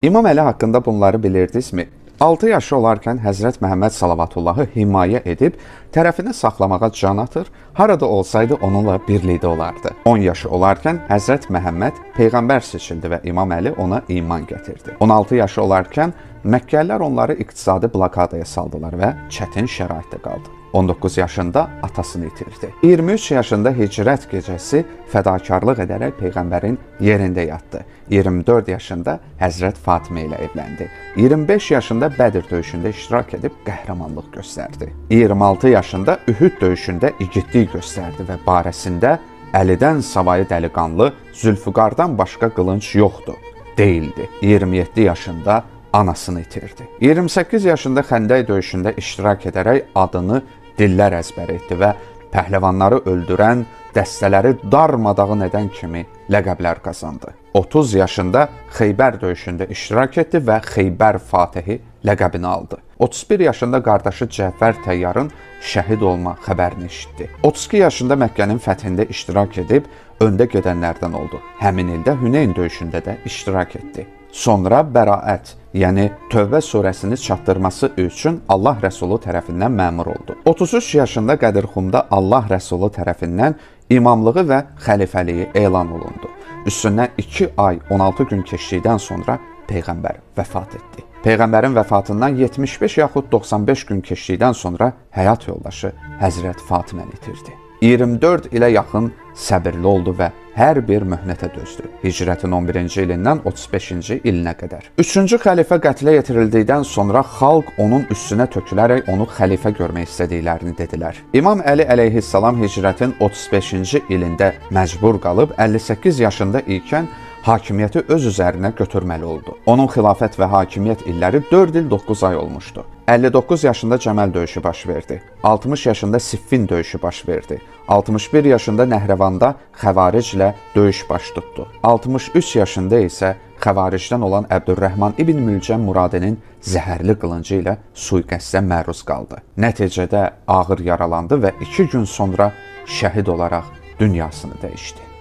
İmam Əli haqqında bunları bilirdinizmi? 6 yaşı olarkən Həzrət Məhəmməd Salavatullahı himayə edib, tərəfini saxlamağa can atır, harada olsaydı onunla birlikdə olardı. 10 yaşı olarkən Həzrət Məhəmməd Peyğəmbər seçildi və İmam Əli ona iman gətirdi. 16 yaşı olarkən Məkkəlilər onları iqtisadi blokadaya saldılar və çətin şəraitdə qaldı. 19 yaşında atasını itirdi. 23 yaşında hicrət gecəsi fədakarlıq edərək Peyğəmbərin yerində yatdı. 24 yaşında Həzrət Fatimə ilə evləndi. 25 yaşında Bədir döyüşündə iştirak edib qəhrəmanlıq göstərdi. 26 yaşında Ühüd döyüşündə igidlik göstərdi və barəsində Əlidən savayı dəliqanlı, Zülfüqardan başqa qılınc yoxdur, deyildi. 27 yaşında anasını itirdi. 28 yaşında Xəndək döyüşündə iştirak edərək adını dillər əzbər etdi və pəhləvanları öldürən, dəstələri darmadağın edən kimi ləqəblər qazandı. 30 yaşında Xeybər döyüşündə iştirak etdi və Xeybər Fatihi ləqəbini aldı. 31 yaşında qardaşı Cəfər Təyyarın şəhid olma xəbərini eşitdi. 32 yaşında Məkkənin fəthində iştirak edib öndə gedənlərdən oldu. Həmin ildə Hüneyn döyüşündə də iştirak etdi. Sonra bəraət, yəni Tövbə surəsini çatdırması üçün Allah Rəsulu tərəfindən məmur oldu. 33 yaşında Qədirxumda Allah Rəsulu tərəfindən imamlığı və xəlifəliyi elan olundu. Üstündən 2 ay 16 gün keçdikdən sonra Peyğəmbər vəfat etdi. Peyğəmbərin vəfatından 75 yaxud 95 gün keçdikdən sonra həyat yoldaşı Həzrət Fatiməni itirdi. 24 ilə yaxın səbirli oldu və hər bir möhnətə dözdü. Hicrətin 11-ci ilindən 35-ci ilinə qədər. 3-cü xəlifə qətlə yetirildikdən sonra xalq onun üstünə tökülərək onu xəlifə görmək istədiklərini dedilər. İmam Əli əleyhissalam hicrətin 35-ci ilində məcbur qalıb 58 yaşında ikən hakimiyyəti öz üzərinə götürməli oldu. Onun xilafət və hakimiyyət illəri 4 il 9 ay olmuşdu. 59 yaşında Cəməl döyüşü baş verdi. 60 yaşında Siffin döyüşü baş verdi. 61 yaşında Nəhrəvanda Xəvariclə döyüş baş tutdu. 63 yaşında isə Xəvaricdən olan Əbdürrəhman ibn Mülcəm Muradinin zəhərli qılıncı ilə sui-qəsdə məruz qaldı. Nəticədə ağır yaralandı və 2 gün sonra şəhid olaraq dünyasını dəyişdi.